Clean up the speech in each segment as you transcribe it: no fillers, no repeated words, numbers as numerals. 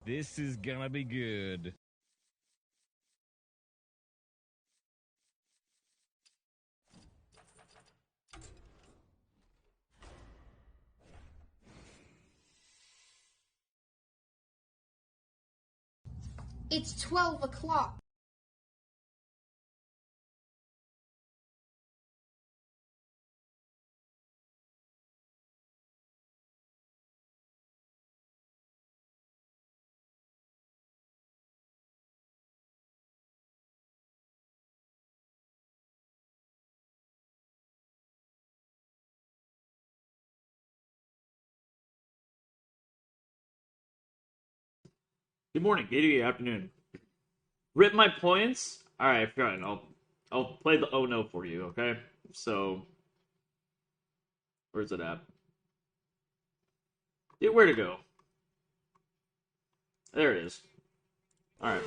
This is gonna be good. It's 12 o'clock. Good morning, good afternoon. Rip my points. All right, fine. I'll play the oh no for you. Okay. So where's it at? Dude, where to go? There it is. All right.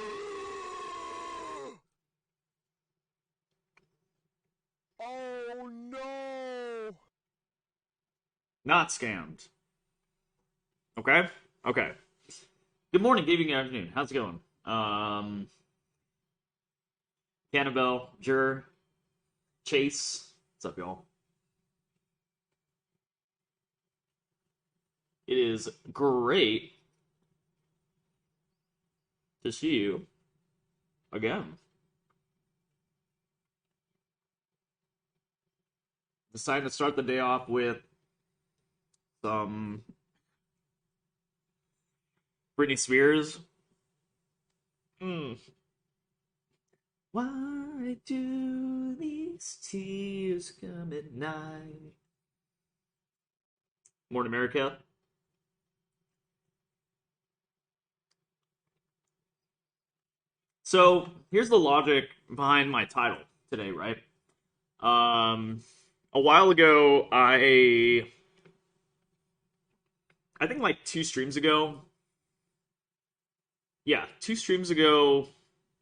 Oh no! Not scammed. Okay. Okay. Good morning, good evening, good afternoon. How's it going? Cannibal, Jur, Chase. What's up, y'all? It is great to see you again. Decided to start the day off with some Britney Spears. Mm. Why do these tears come at night? Morning, America. So here's the logic behind my title today, right? Um, a while ago, I think like two streams ago, yeah, two streams ago,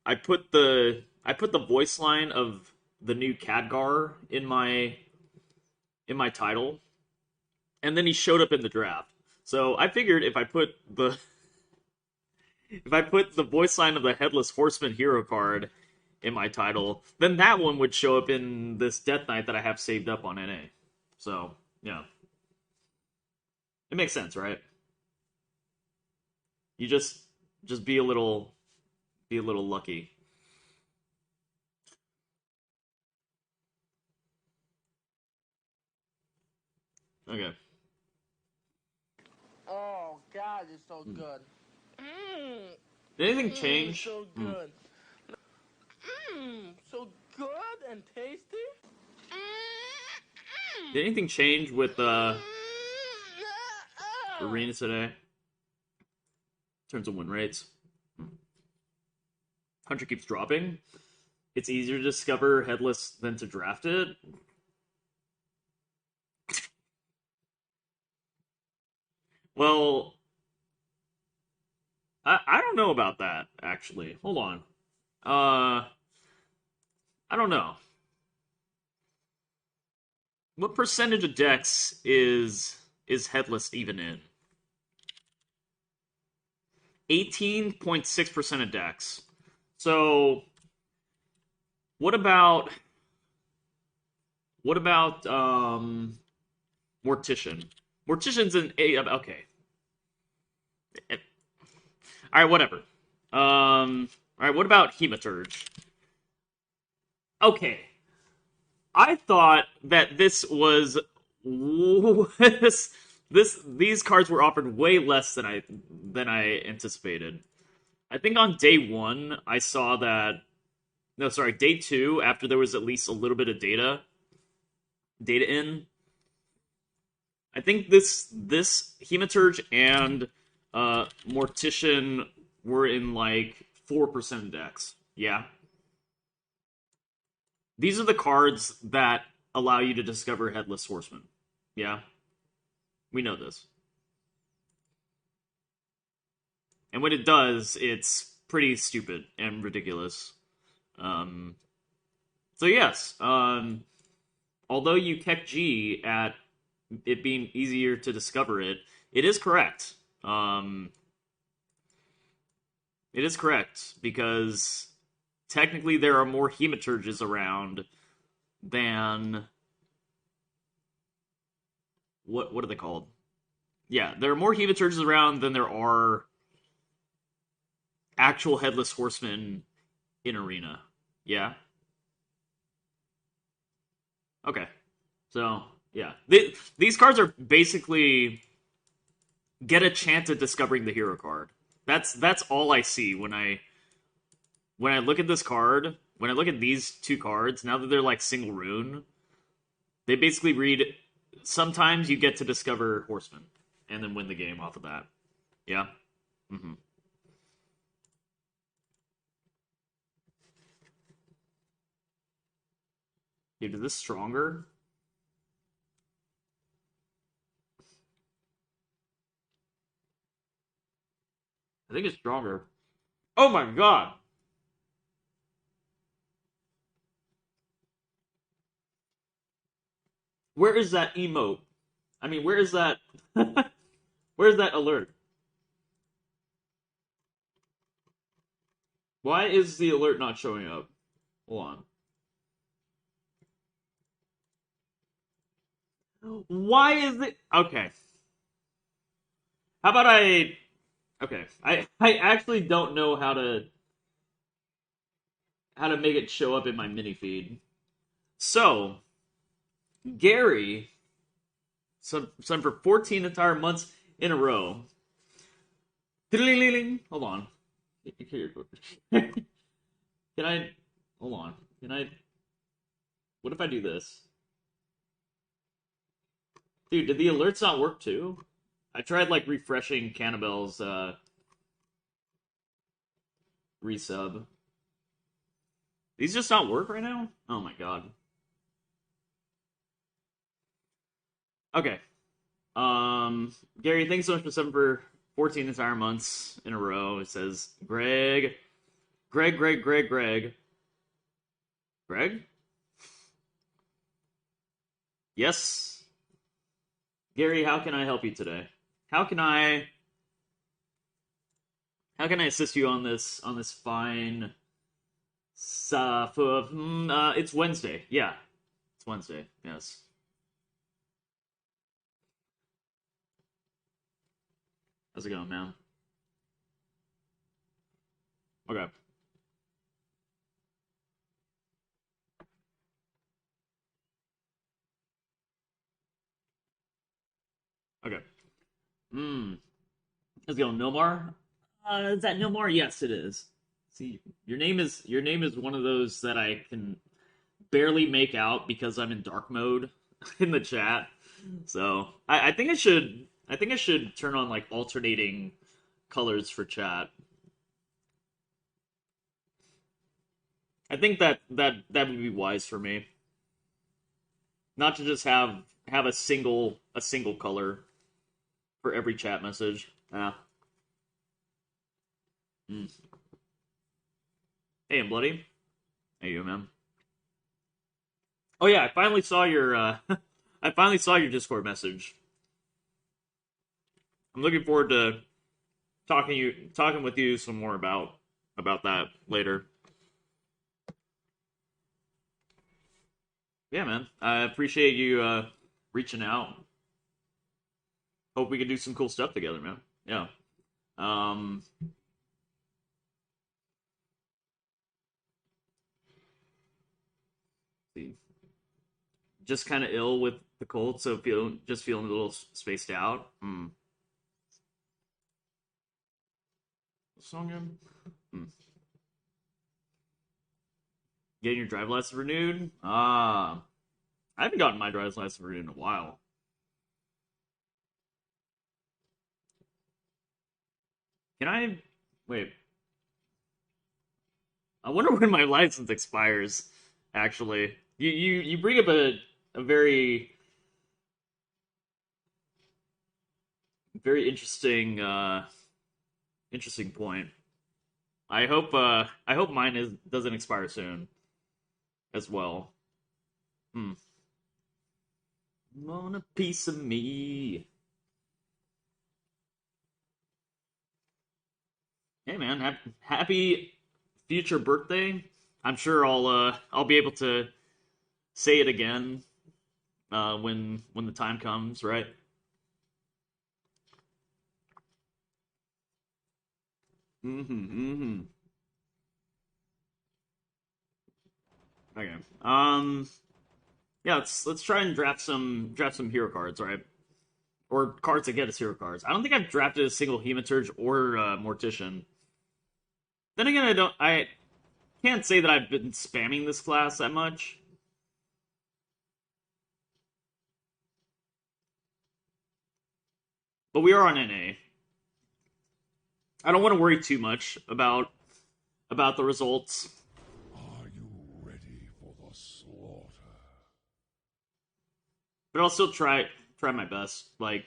I put the voice line of the new Khadgar in my title, and then he showed up in the draft. So I figured if I put the voice line of the Headless Horseman hero card in my title, then that one would show up in this Death Knight that I have saved up on NA. So yeah, it makes sense, right? You just be a little lucky. Okay. Oh God, it's so good. Did anything change? So good. So good and tasty. Did anything change with Arena today? In terms of win rates. Hunter keeps dropping. It's easier to discover Headless than to draft it. Well, I don't know about that, actually. Hold on. I don't know. What percentage of decks is Headless even in? 18.6% of decks. So what about Mortician? Mortician's an A. Okay. All right, whatever. All right, what about Hematurge? Okay, I thought that this was these cards were offered way less than I anticipated. I think on day one I saw that. No, sorry, day two, after there was at least a little bit of data in. I think this Hematurge and Mortician were in like 4% decks. Yeah. These are the cards that allow you to discover Headless Horseman. Yeah. We know this. And when it does, it's pretty stupid and ridiculous. Um, so yes, although you kept G at it being easier to discover it, it is correct. It is correct because technically there are more hematurges around than what are they called? Yeah, there are more hematurges around than there are actual headless horsemen in arena. Yeah. Okay. So yeah, these cards are basically get a chance at discovering the hero card. That's all I see when I look at this card. When I look at these two cards, now that they're like single rune, they basically read. Sometimes you get to discover horsemen and then win the game off of that. Yeah. Mm-hmm. Dude, is this stronger? I think it's stronger. Oh my god! Where is that emote? I mean, where is that? Where's that alert? Why is the alert not showing up? Hold on. Why is it? Okay. How about I? Okay. I actually don't know how to make it show up in my mini feed. So Gary, son for 14 entire months in a row. Hold on. Can I? Hold on. Can I? What if I do this? Dude, did the alerts not work too? I tried like refreshing Cannibale's resub. These just not work right now? Oh my god. Okay. Gary, thanks so much for subbing for 14 entire months in a row. It says Greg. Greg? Yes. Gary, how can I help you today? How can I assist you on this fine it's Wednesday. Yeah. It's Wednesday. Yes. How's it going, man? Okay. Okay. Hmm. How's it going, Nomar? Is that Nomar? Yes, it is. See, your name is one of those that I can barely make out because I'm in dark mode in the chat. So I think I should turn on like alternating colors for chat. I think that would be wise for me, not to just have a single color for every chat message. Yeah. Mm. Hey, I'm bloody. Hey, you man. Oh yeah, I finally saw your I finally saw your Discord message. I'm looking forward to talking with you some more about that later. Yeah, man. I appreciate you reaching out. Hope we can do some cool stuff together, man. Yeah. Um see. Just kind of ill with the cold, so feeling a little spaced out. Song him. Getting your drive license renewed? I haven't gotten my driver's license renewed in a while. Can I wait? I wonder when my license expires. Actually, you bring up a very interesting point. I hope mine is doesn't expire soon as well. Hmm. Want a piece of me? Hey man, happy future birthday. I'm sure I'll be able to say it again when the time comes, right? Mm-hmm. Okay. Yeah, let's try and draft some hero cards, right? Or cards that get us hero cards. I don't think I've drafted a single Hematurge or Mortician. Then again, I can't say that I've been spamming this class that much. But we are on NA. I don't want to worry too much about the results. Are you ready for the slaughter? But I'll still try my best, like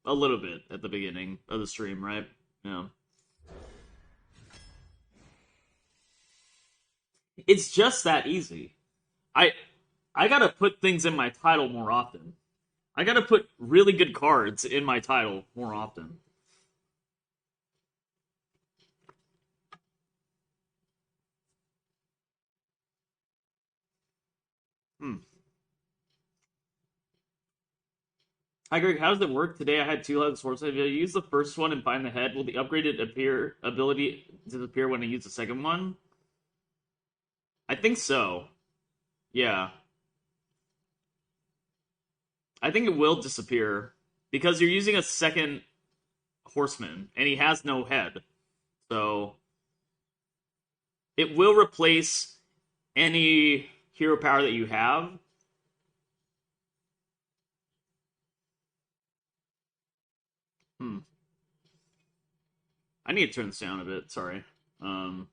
a little bit at the beginning of the stream, right? Yeah. It's just that easy. I I gotta put things in my title more often. I gotta put really good cards in my title more often. Hmm. Hi Greg, how does it work? Today I had two legs swords. If I use the first one and find the head, will the upgraded appear ability disappear when I use the second one? I think so. Yeah. I think it will disappear because you're using a second horseman and he has no head. So it will replace any hero power that you have. Hmm. I need to turn this down a bit. Sorry. Um,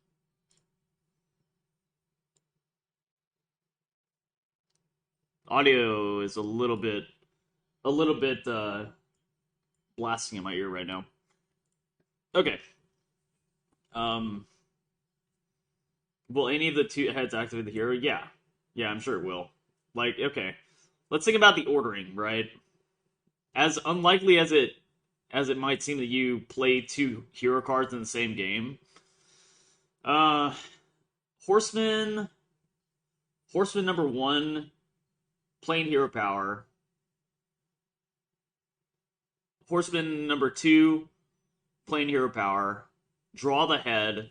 Audio is a little bit blasting in my ear right now. Okay. Um, will any of the two heads activate the hero? Yeah. Yeah, I'm sure it will. Like, okay. Let's think about the ordering, right? As unlikely as it might seem that you play two hero cards in the same game. Uh Horseman Horseman number one, plain hero power. Horseman number two, plain hero power. Draw the head.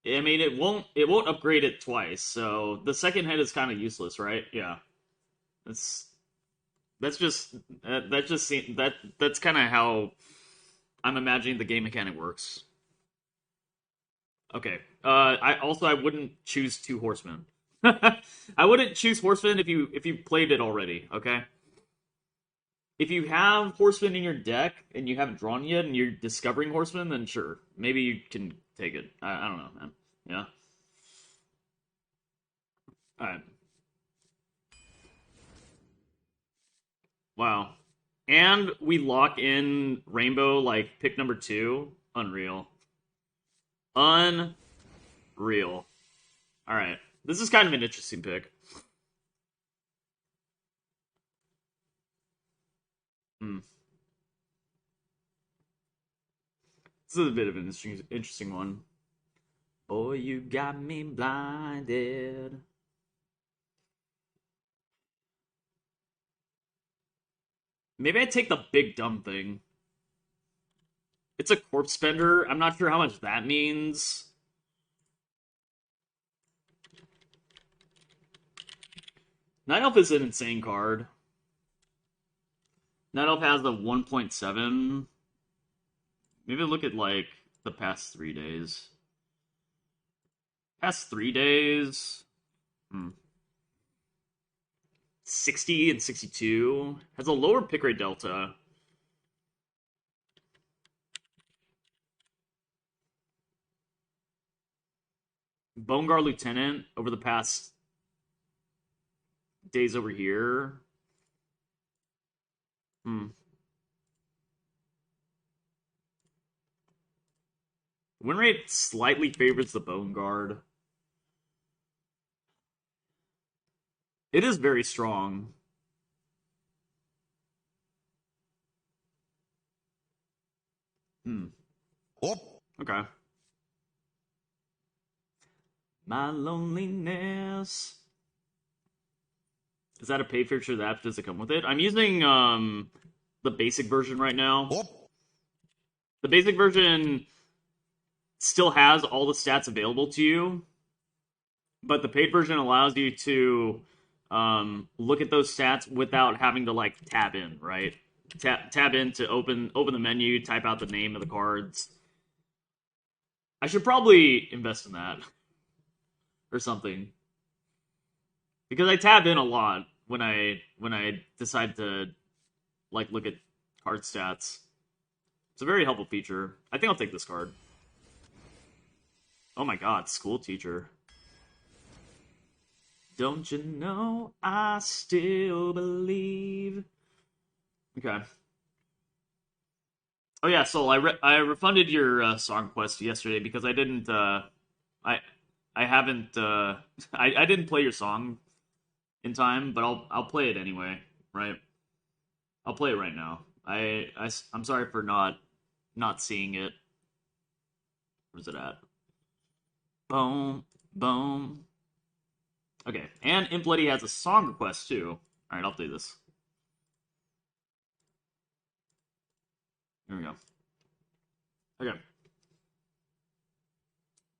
I mean, it won't upgrade it twice, so the second head is kind of useless, right? Yeah, that's that's just that just seems that's kind of how I'm imagining the game mechanic works. Okay. I wouldn't choose two horsemen. I wouldn't choose horsemen if you played it already. Okay. If you have horsemen in your deck and you haven't drawn yet and you're discovering horsemen, then sure, maybe you can take it. I don't know, man. Yeah. All right. Wow. And we lock in Rainbow like pick number two. Unreal. Unreal. All right. This is kind of an interesting pick. Hmm. This is a bit of an interesting one. Oh, you got me blinded. Maybe I take the big dumb thing. It's a corpse spender. I'm not sure how much that means. Night Elf is an insane card. Night Elf has the 1.7. Maybe look at like the past 3 days. Past 3 days. 60 and 62. Has a lower pick rate delta. Bone Guard Lieutenant over the past days over here. Hmm. Win rate slightly favors the Bone Guard. It is very strong. Hmm. Okay. My loneliness. Is that a paid feature that does it come with it? I'm using the basic version right now. The basic version still has all the stats available to you, but the paid version allows you to look at those stats without having to like tab in, right? Tab in to open the menu, type out the name of the cards. I should probably invest in that or something, because I tab in a lot when I decide to like look at card stats. It's a very helpful feature. I think I'll take this card. Oh my god, school teacher. Don't you know I still believe? Okay. Oh yeah, Soul. I refunded your song quest yesterday because I didn't. I haven't. I didn't play your song in time, but I'll play it anyway. Right. I'll play it right now. I'm sorry for not seeing it. Where's it at? Boom, boom. Okay, and Implety has a song request too. All right, I'll do this. Here we go. Okay.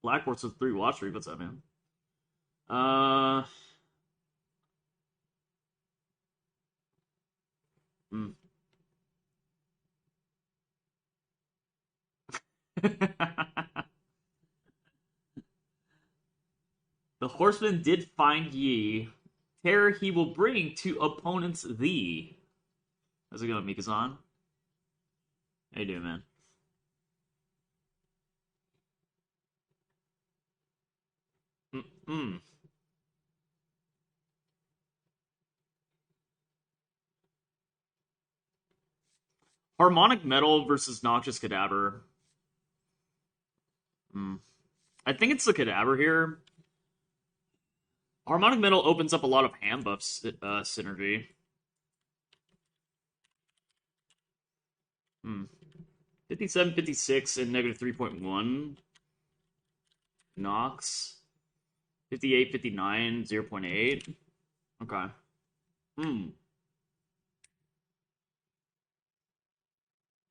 Black Horse with 3 watch read. What's up, man? Hmm. The horseman did find ye. Terror he will bring to opponents thee. How's it going, Mikazan? How you doing, man? Mm-mm. Harmonic Metal versus Noxious Cadaver. I think it's the Cadaver here. Harmonic Metal opens up a lot of hand buffs synergy. 57, 56, and negative 3.1. Nox. 58, 59, 0.8. Okay.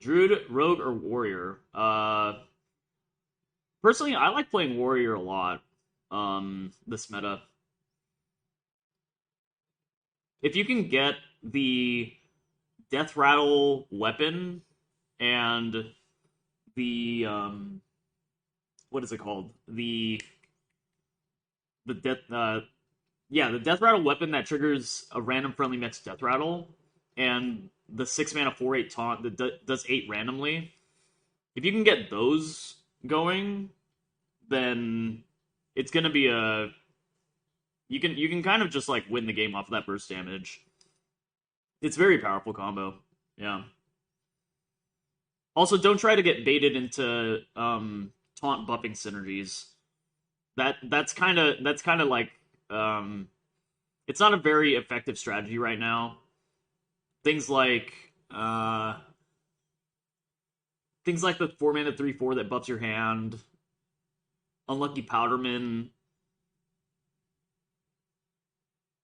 Druid, Rogue, or Warrior? Personally, I like playing Warrior a lot. This meta. If you can get the Death Rattle weapon and the what is it called? The death the Death Rattle weapon that triggers a random friendly mix Death Rattle, and the 6 mana 4/8 taunt that does 8 randomly. If you can get those going, then it's gonna be a you can kind of just like win the game off of that burst damage. It's a very powerful combo. Yeah. Also, don't try to get baited into taunt buffing synergies. That's kind of like it's not a very effective strategy right now. Things like the 4 mana 3/4 that buffs your hand, Unlucky Powderman.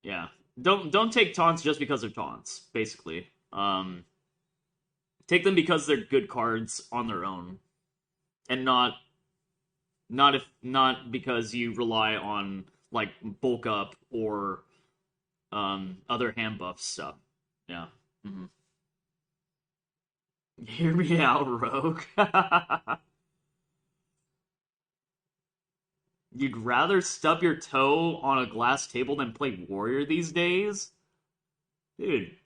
Yeah, don't take taunts just because they're taunts. Basically, take them because they're good cards on their own, and not because you rely on like bulk up or other hand buff stuff. Yeah. Mm-hmm. Hear me out, Rogue. You'd rather stub your toe on a glass table than play Warrior these days? Dude.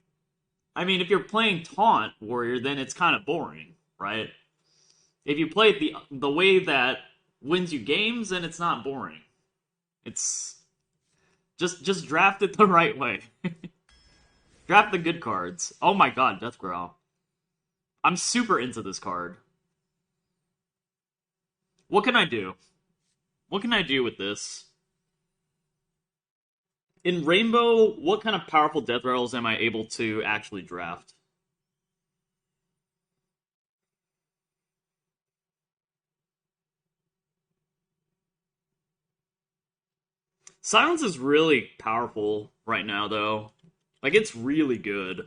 I mean, if you're playing Taunt Warrior, then it's kind of boring, right? If you play it the way that wins you games, then it's not boring. It's just draft it the right way. Draft the good cards. Oh my god, Death Growl. I'm super into this card. What can I do? What can I do with this? In Rainbow, what kind of powerful Death Rattles am I able to actually draft? Silence is really powerful right now, though. Like, it's really good.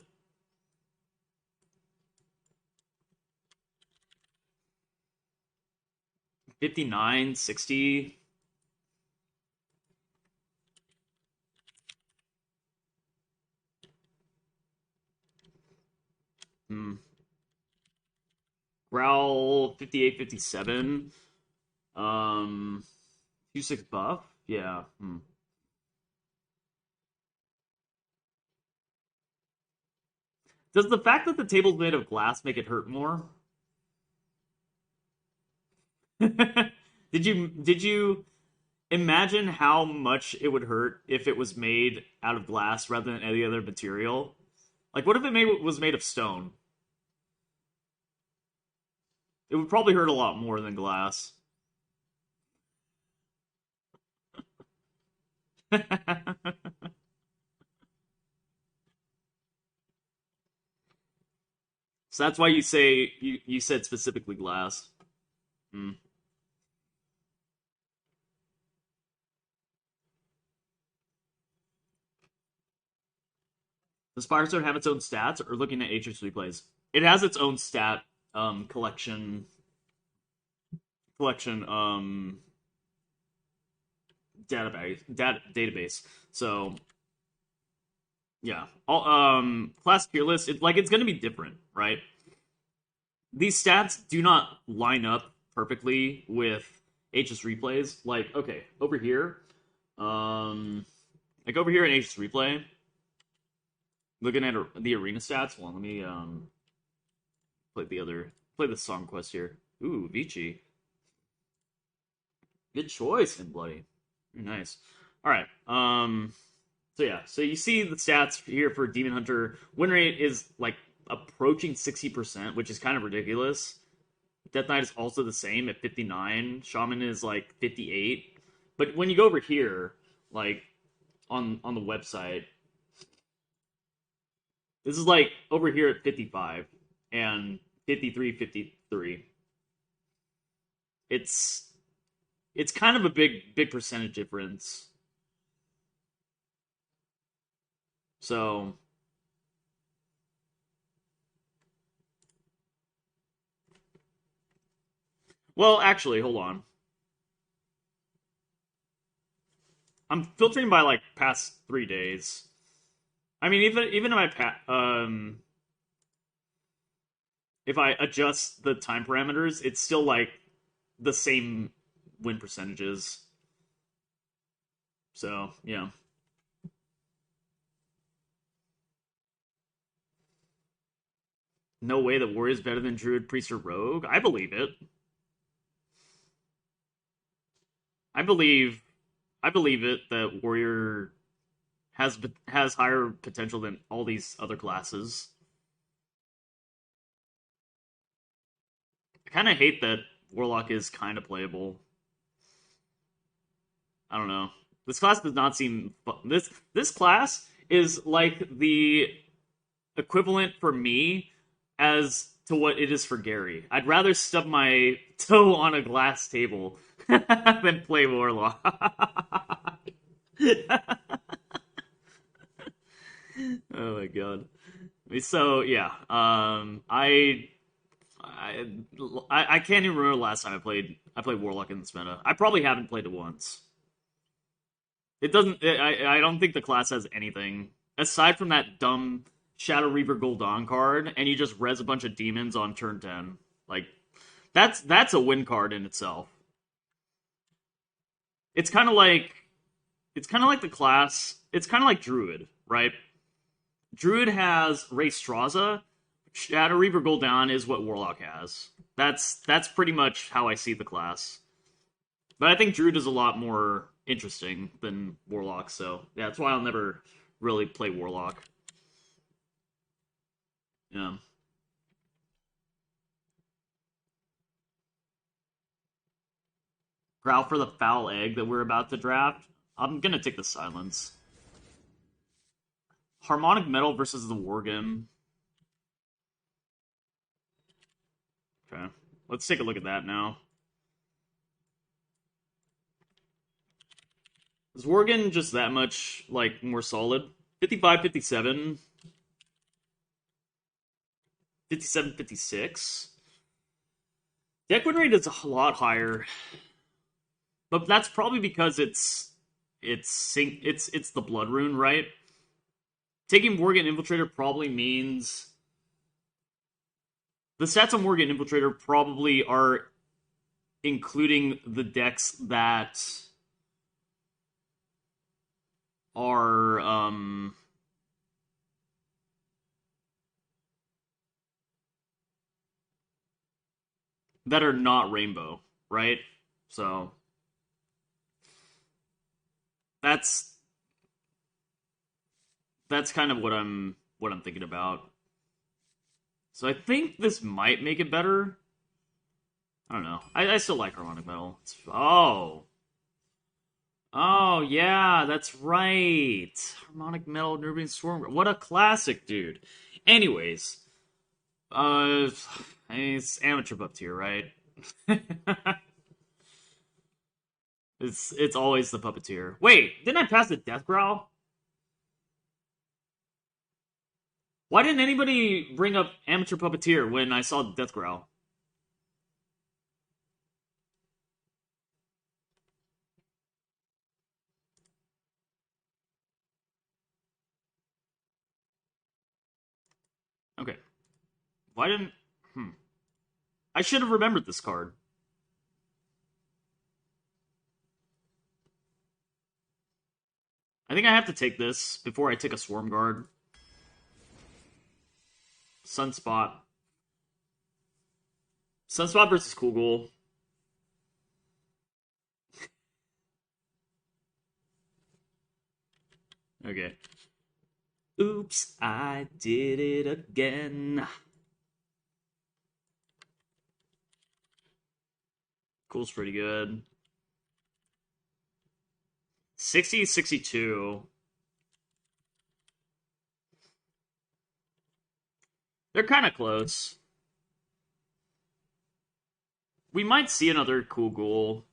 $59, $60. Hmm. Growl 58, 57. 2-6 buff? Yeah. Hmm. Does the fact that the table's made of glass make it hurt more? Did you imagine how much it would hurt if it was made out of glass rather than any other material? Like, what if was made of stone? It would probably hurt a lot more than glass. So that's why you say you said specifically glass. Hmm. Does Firestone have its own stats, or looking at Atrix replays? It has its own stat collection database. So yeah, all class tier list. It's gonna be different, right? These stats do not line up perfectly with HS replays. Like, okay, over here, like over here in HS replay, looking at the arena stats. Well, let me play the song quest here. Ooh, Vici. Good choice, and bloody. Very nice. All right. So yeah. So you see the stats here for Demon Hunter. Win rate is like approaching 60%, which is kind of ridiculous. Death Knight is also the same at 59. Shaman is like 58. But when you go over here, like on the website, this is like over here at 55 and 53, 53. It's kind of a big percentage difference. So well, actually, hold on. I'm filtering by like past 3 days. I mean, even if I adjust the time parameters, it's still like the same win percentages. So yeah. No way that Warrior's better than Druid, Priest, or Rogue. I believe it. I believe I believe it that Warrior has higher potential than all these other classes. I kind of hate that Warlock is kind of playable. I don't know. This class does not seem this class is like the equivalent for me as to what it is for Gary. I'd rather stub my toe on a glass table than play Warlock. Oh my god. So yeah, I can't even remember the last time I played Warlock in this meta. I probably haven't played it once. It doesn't. I don't think the class has anything aside from that dumb Shadow Reaver Gul'dan card, and you just res a bunch of demons on turn 10. Like that's a win card in itself. It's kind of like the class. It's kind of like Druid, right? Druid has Ray Straza. Shadow Reaver Gul'dan is what Warlock has. That's pretty much how I see the class. But I think Druid is a lot more interesting than Warlock, so yeah, that's why I'll never really play Warlock. Yeah. Growl for the foul egg that we're about to draft. I'm gonna take the silence. Harmonic Metal versus the Worgen. Okay. Let's take a look at that now. Is Worgen just that much, like, more solid? 55, 57, 57, 56. Deck win rate is a lot higher, but that's probably because it's the Blood Rune, right? Taking Worgen Infiltrator probably means the stats on Worgen Infiltrator probably are including the decks are that are not Rainbow, right? So that's kind of what I'm thinking about. So I think this might make it better. I don't know. I still like Harmonic Metal. Oh yeah, that's right. Harmonic Metal, Nubian Swarm. What a classic, dude. Anyways, I mean, it's amateur up tier, right? It's always the puppeteer. Wait, didn't I pass the Death Growl? Why didn't anybody bring up amateur puppeteer when I saw Death Growl? Okay. Why didn't... I should have remembered this card. I think I have to take this before I take a Swarm Guard. Sunspot. Sunspot versus Cool Ghoul. Okay. Oops, I did it again. Cool's pretty good. 60, 62. They're kind of close. We might see another Cool Ghoul.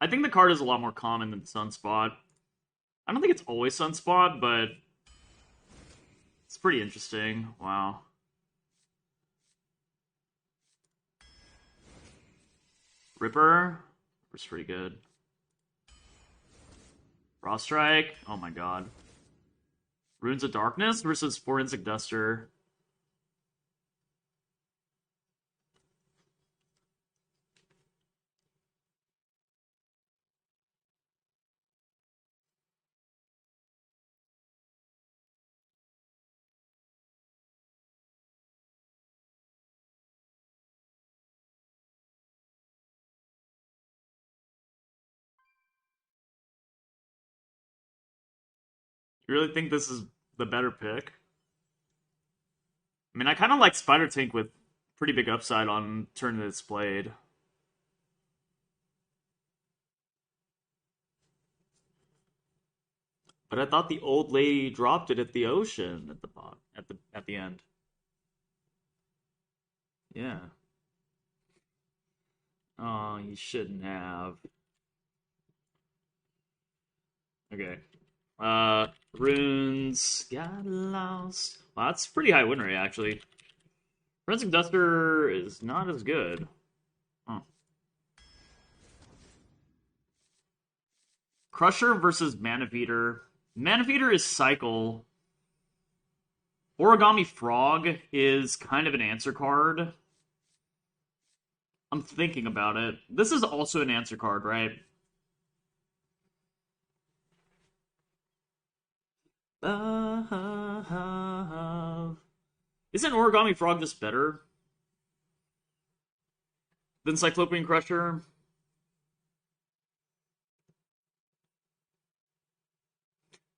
I think the card is a lot more common than Sunspot. I don't think it's always Sunspot, but it's pretty interesting. Wow. Ripper's pretty good. Frost Strike. Oh my god. Runes of Darkness versus Forensic Duster. You really think this is the better pick? I mean, I kind of like Spider Tank with pretty big upside on turn that it's played. But I thought the old lady dropped it at the ocean at the bottom, at the end. Yeah. Oh, you shouldn't have. Okay. Runes got lost. Wow, that's pretty high win rate actually. Forensic Duster is not as good. Huh. Crusher versus Mana Feeder. Mana Feeder is cycle. Origami Frog is kind of an answer card. I'm thinking about it. This is also an answer card, right? Isn't Origami Frog just better than Cyclopean Crusher?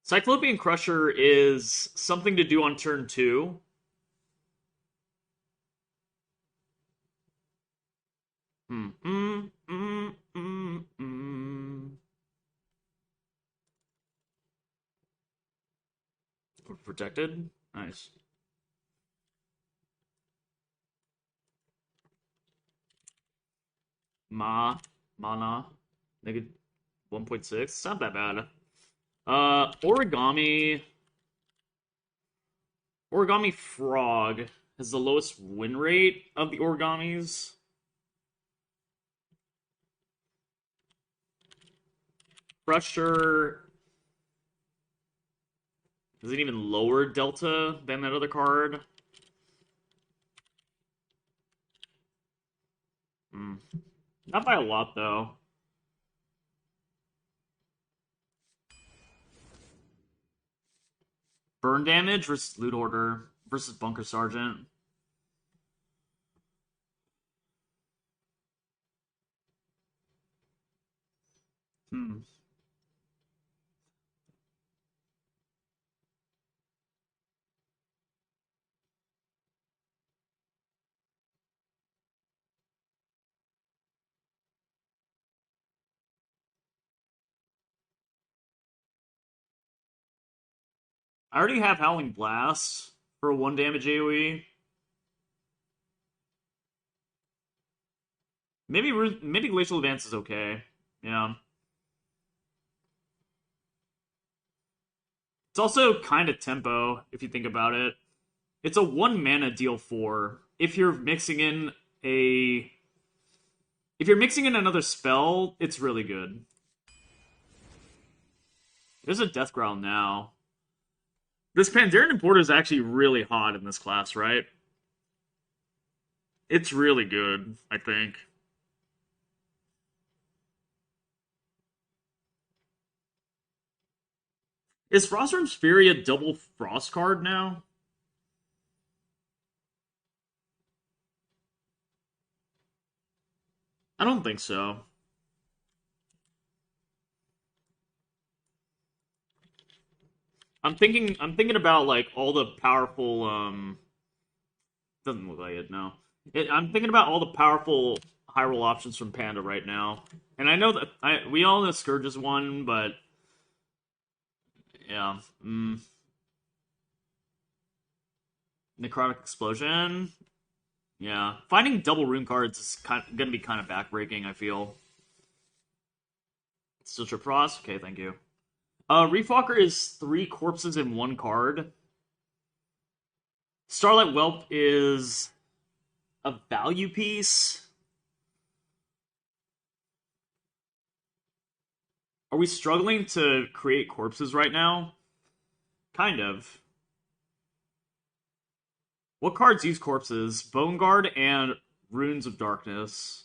Cyclopean Crusher is something to do on turn 2. Protected? Nice. Mana. Negative 1.6. It's not that bad. Origami. Origami Frog has the lowest win rate of the origamis. Crusher has an even lower delta than that other card. Not by a lot, though. Burn damage versus Loot Order versus Bunker Sergeant. I already have Howling Blast for a 1 damage AoE. Maybe Glacial Advance is okay. Yeah. It's also kind of tempo, if you think about it. It's a 1 mana deal 4. If you're mixing in another spell, it's really good. There's a Death Growl now. This Pandaren Importer is actually really hot in this class, right? It's really good, I think. Is Frostworm's Fury a double Frost card now? I don't think so. I'm thinking about like all the powerful doesn't look like it, no. I'm thinking about all the powerful high roll options from Panda right now. And I know that we all know Scourge is one, but yeah. Necrotic Explosion. Yeah. Finding double rune cards is gonna be kind of backbreaking, I feel. Still Trip Frost? Okay, thank you. Reefwalker is 3 corpses in 1 card. Starlight Whelp is a value piece. Are we struggling to create corpses right now? Kind of. What cards use corpses? Bone Guard and Runes of Darkness.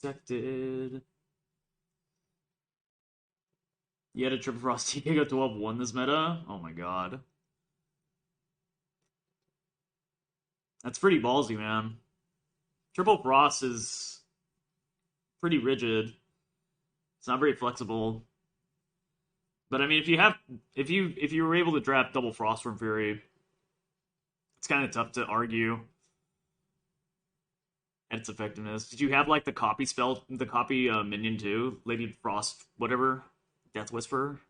Protected. You had a Triple Frost Diego 12-1 this meta? Oh my god. That's pretty ballsy, man. Triple Frost is pretty rigid. It's not very flexible. But I mean, if you were able to draft double Frostworm Fury, it's kind of tough to argue at its effectiveness. Did you have like the copy minion too? Lady Frost, whatever, Death Whisper.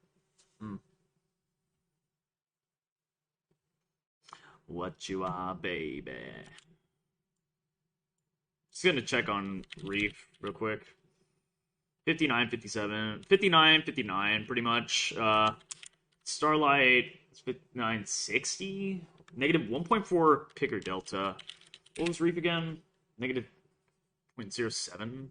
What you are, baby? Just gonna check on Reef real quick. 59, 57, 59, 59, pretty much. Starlight, 59, 60. Negative 1.4 picker delta. What was Reef again? Negative 0.07.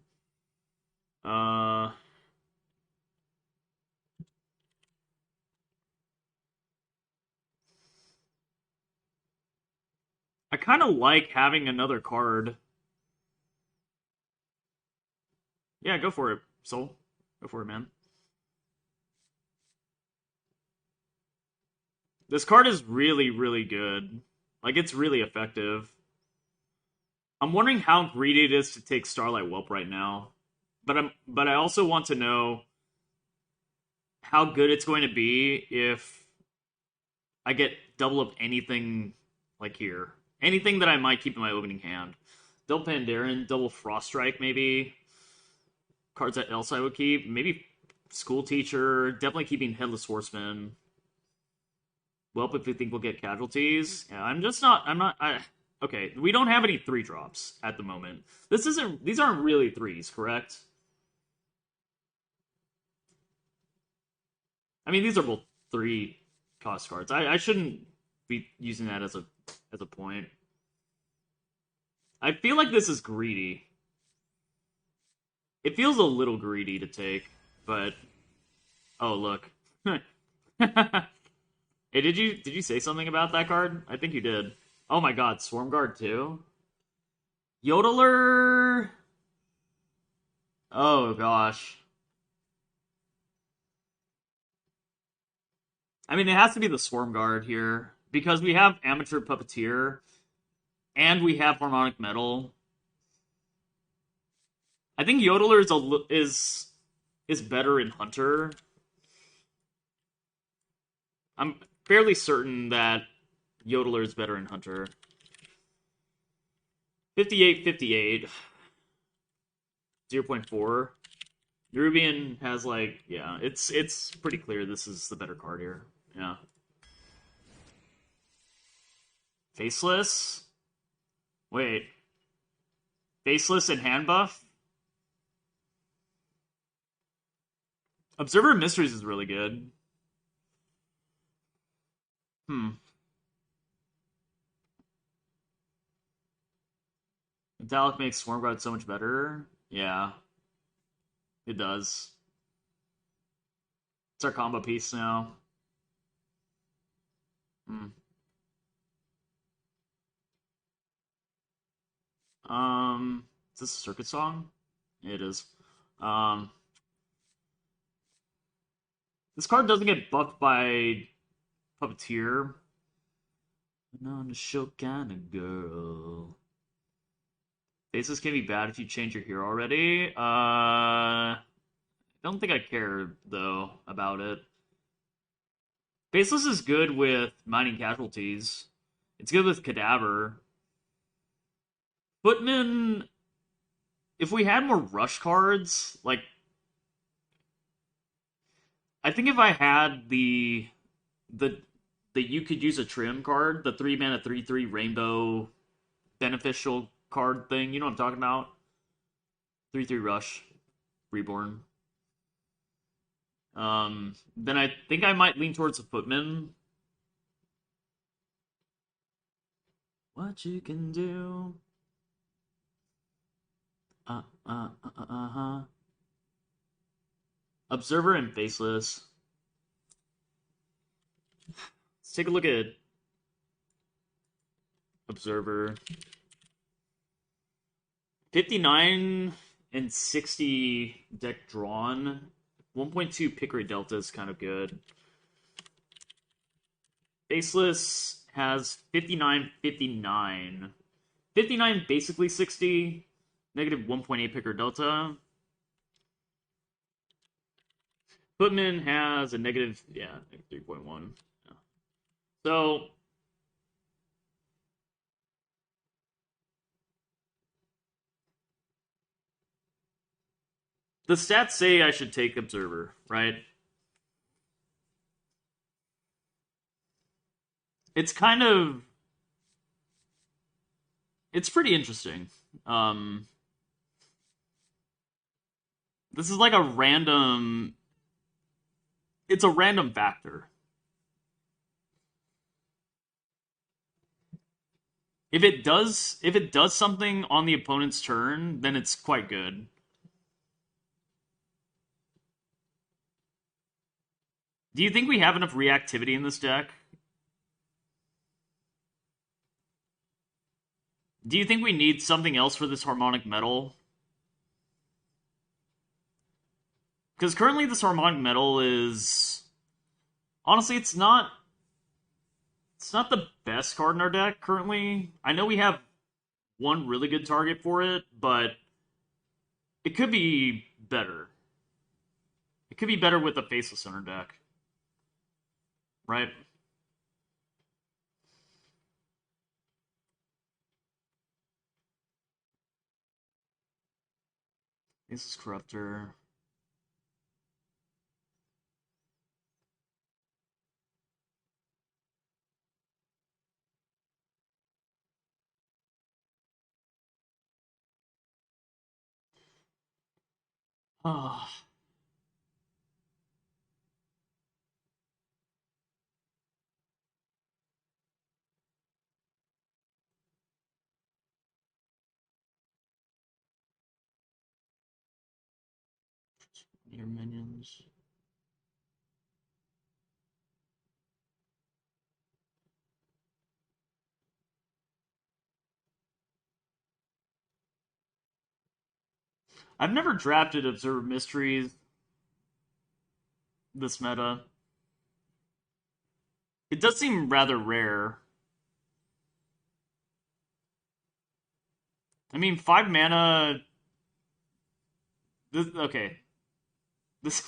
I kind of like having another card. Yeah, go for it, Soul. Go for it, man. This card is really, really good. Like, it's really effective. I'm wondering how greedy it is to take Starlight Whelp right now. But I also want to know how good it's going to be if I get double of anything like here. Anything that I might keep in my opening hand. Double Pandaren, double Frost Strike, maybe. Cards that else I would keep. Maybe School Teacher. Definitely keeping Headless Horseman. Whelp if you think we'll get casualties. Yeah, okay, we don't have any 3-drops at the moment. These aren't really 3s, correct? I mean, these are both 3 cost cards. I shouldn't be using that as a point. I feel like this is greedy. It feels a little greedy to take, but oh look. Hey, did you say something about that card? I think you did. Oh my god, Swarm Guard too? Yodeler. Oh gosh. I mean, it has to be the Swarm Guard here because we have Amateur Puppeteer and we have Harmonic Metal. I think Yodeler is better in Hunter. I'm fairly certain that Yodeler is better in Hunter. 58, 0.4. Nerubian has like, yeah, it's pretty clear this is the better card here. Yeah. Faceless? Wait. Faceless and hand buff? Observer of Mysteries is really good. Metallic makes Swarm Guard so much better. Yeah, it does. It's our combo piece now. Is this a circuit song? It is. Um, this card doesn't get buffed by Puppeteer. On the show kind of girl. Faces can be bad if you change your hero already. I don't think I care though about it. Faceless is good with mining casualties. It's good with Cadaver. Footman, if we had more rush cards, like I think if I had the you could use a trim card, the 3-mana 3/3 rainbow beneficial card thing, you know what I'm talking about? 3/3 rush, reborn. Then I think I might lean towards the Footman. What you can do. Uh-huh. Observer and Faceless. Let's take a look at Observer. 59 and 60 deck drawn. 1.2 pick rate delta is kind of good. Faceless has 59, 59. 59 basically 60. Negative 1.8 picker delta. Footman has a negative, yeah, 3.1. Yeah. So the stats say I should take Observer, right? It's kind of, it's pretty interesting. This is like a random, it's a random factor. If it does something on the opponent's turn, then it's quite good. Do you think we have enough reactivity in this deck? Do you think we need something else for this Harmonic Metal? Because currently this Harmonic Metal is... Honestly, it's not the best card in our deck currently. I know we have one really good target for it, but it could be better. It could be better with a Faceless in our deck. Right? This is Corruptor. Ah. Your minions. I've never drafted Observer Mysteries this meta. It does seem rather rare. I mean, 5 mana. Okay. This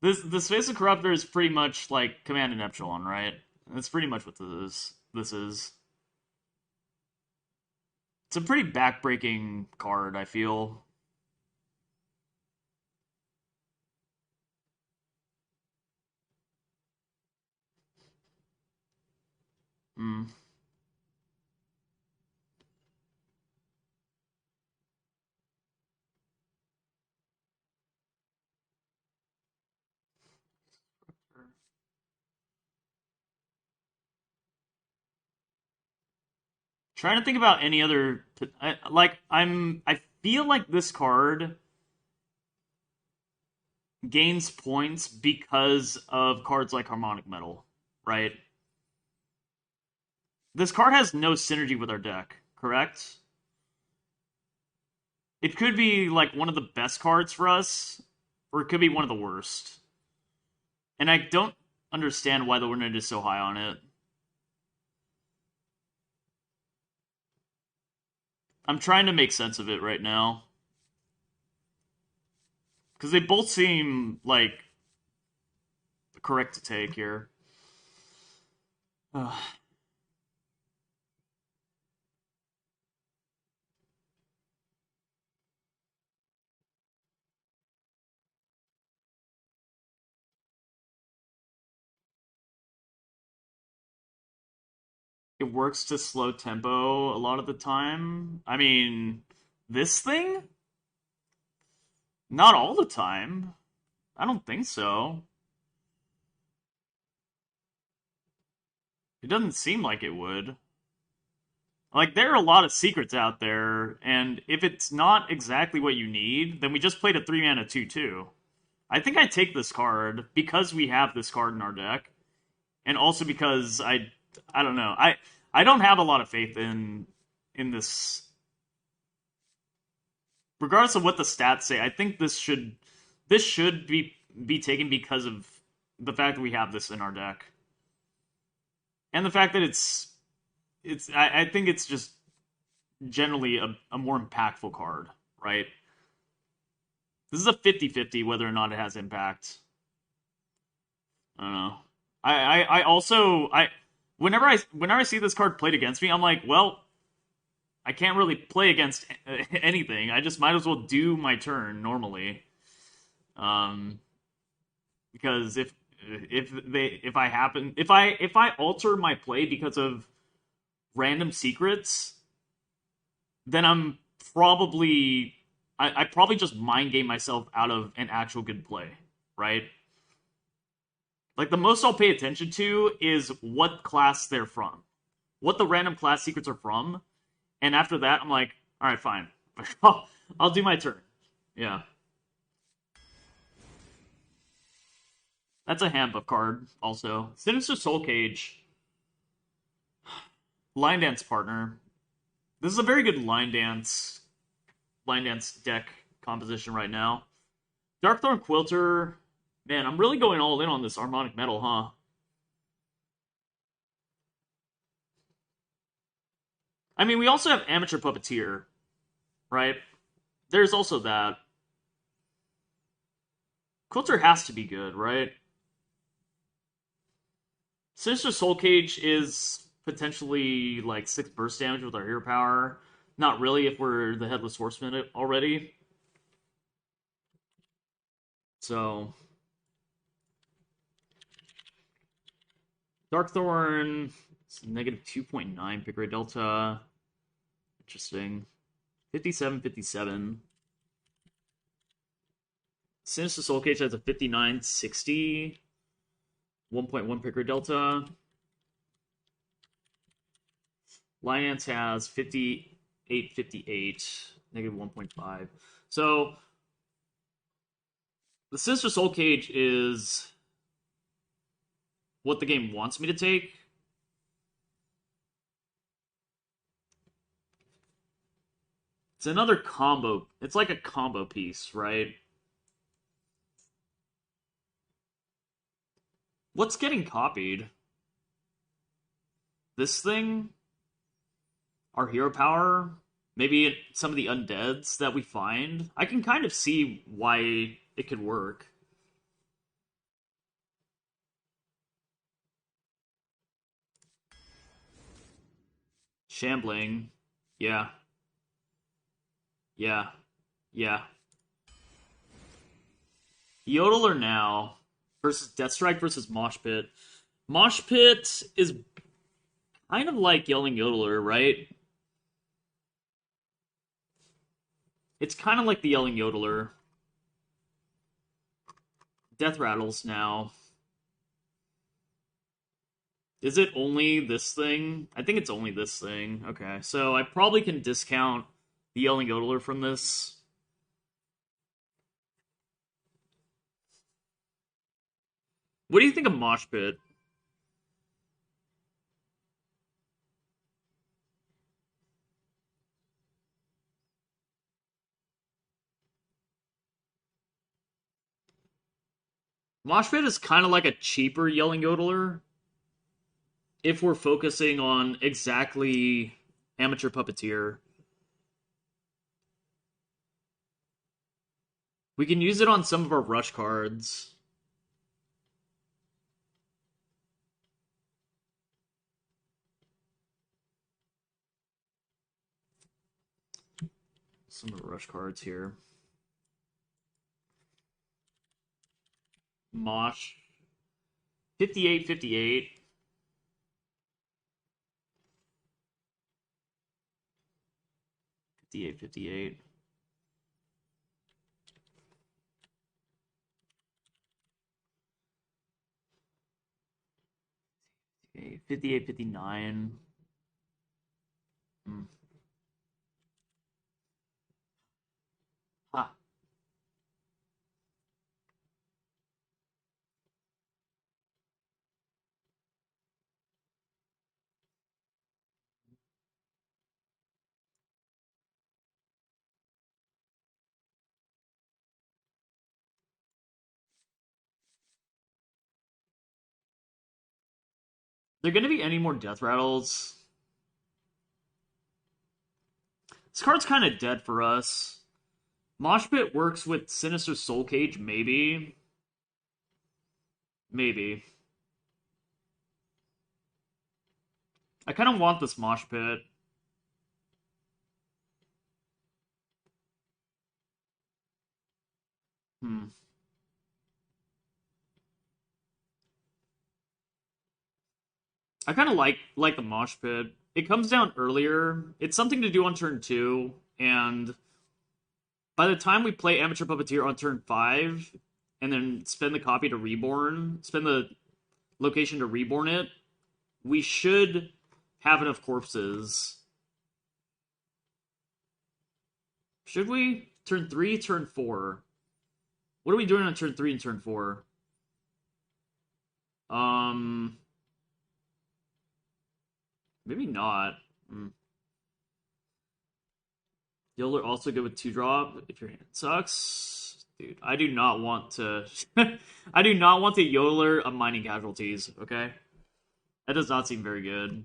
the Space of Corruptor is pretty much like Command and Epsilon, right? That's pretty much what this is. It's a pretty backbreaking card, I feel. Hmm. Trying to think about any other I feel like this card gains points because of cards like Harmonic Metal, right? This card has no synergy with our deck, correct? It could be like one of the best cards for us, or it could be one of the worst. And I don't understand why the win is so high on it. I'm trying to make sense of it right now. Because they both seem like correct to take here. It works to slow tempo a lot of the time. I mean, this thing? Not all the time. I don't think so. It doesn't seem like it would. Like, there are a lot of secrets out there, and if it's not exactly what you need, then we just played a 3-mana 2/2. I think I take this card because we have this card in our deck, and also because I don't know. I don't have a lot of faith in this. Regardless of what the stats say, I think this should be taken because of the fact that we have this in our deck. And the fact that I think it's just generally a more impactful card, right? This is a 50-50 whether or not it has impact. I don't know. I also whenever I see this card played against me, I'm like, well, I can't really play against anything. I just might as well do my turn normally. Because if I alter my play because of random secrets, then I probably just mind game myself out of an actual good play, right? Like, the most I'll pay attention to is what class they're from, what the random class secrets are from, and after that, I'm like, all right, fine, I'll do my turn. Yeah, that's a handbook card. Also, Sinister Soul Cage, Line Dance Partner. This is a very good line dance deck composition right now. Darkthorn Quilter. Man, I'm really going all in on this Harmonic Metal, huh? I mean, we also have Amateur Puppeteer, right? There's also that. Quilter has to be good, right? Sinister Soul Cage is potentially like 6 burst damage with our hero power. Not really if we're the Headless Horseman already. So, Darkthorn, negative 2.9 pick rate delta. Interesting. 57-57. Sinister Soul Cage has a 59-60. 1.1 pick rate delta. Lynance has 58-58. Negative 1.5. So, The Sinister Soul Cage is what the game wants me to take. It's another combo. It's like a combo piece, right? What's getting copied? This thing? Our hero power? Maybe some of the undeads that we find? I can kind of see why it could work. Shambling. Yeah. Yeah. Yeah. Yodeler now versus Deathstrike versus Mosh Pit. Mosh Pit is kind of like Yelling Yodeler, right? It's kind of like the Yelling Yodeler. Death Rattles now. Is it only this thing? I think it's only this thing. Okay, so I probably can discount the Yelling Yodeler from this. What do you think of Mosh Pit? Mosh Pit is kind of like a cheaper Yelling Yodeler. If we're focusing on exactly Amateur Puppeteer. We can use it on some of our rush cards. Some of the rush cards here. Mosh. 58, 58. $58, $58. Okay, 58, 59. Hmm. Ha. There gonna be any more death rattles? This card's kind of dead for us. Mosh Pit works with Sinister Soul Cage, maybe. Maybe. I kind of want this Mosh Pit. Hmm. I kind of like the Mosh Pit. It comes down earlier. It's something to do on turn 2, and by the time we play Amateur Puppeteer on turn 5, and then spend the copy to reborn, spend the location to reborn it, we should have enough corpses. Should we? Turn 3, turn 4. What are we doing on turn 3 and turn 4? Maybe not. Yodeler also good with 2-drop if your hand sucks. Dude, I do not want to... I do not want to Yodeler a Mining Casualties, okay? That does not seem very good.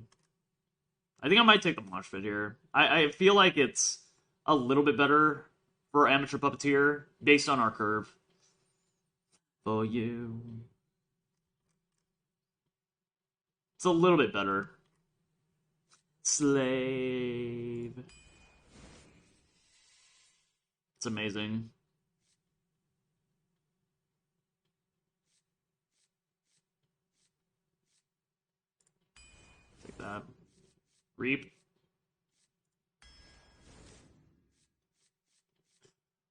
I think I might take the Mosh Pit here. I feel like it's a little bit better for Amateur Puppeteer based on our curve. For you. It's a little bit better. Slave. It's amazing. Take that. Reap.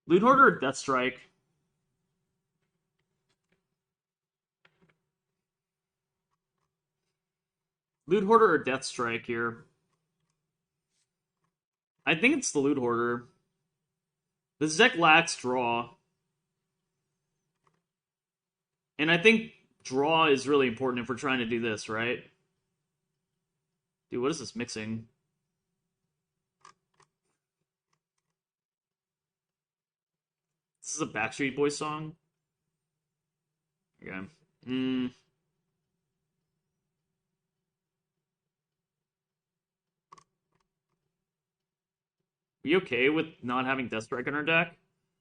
Loot Hoarder or Death Strike? Loot Hoarder or Death Strike here? I think it's the Loot Hoarder. This deck lacks draw. And I think draw is really important if we're trying to do this, right? Dude, what is this mixing? This is a Backstreet Boys song? Okay. Are you okay with not having Death Strike on our deck?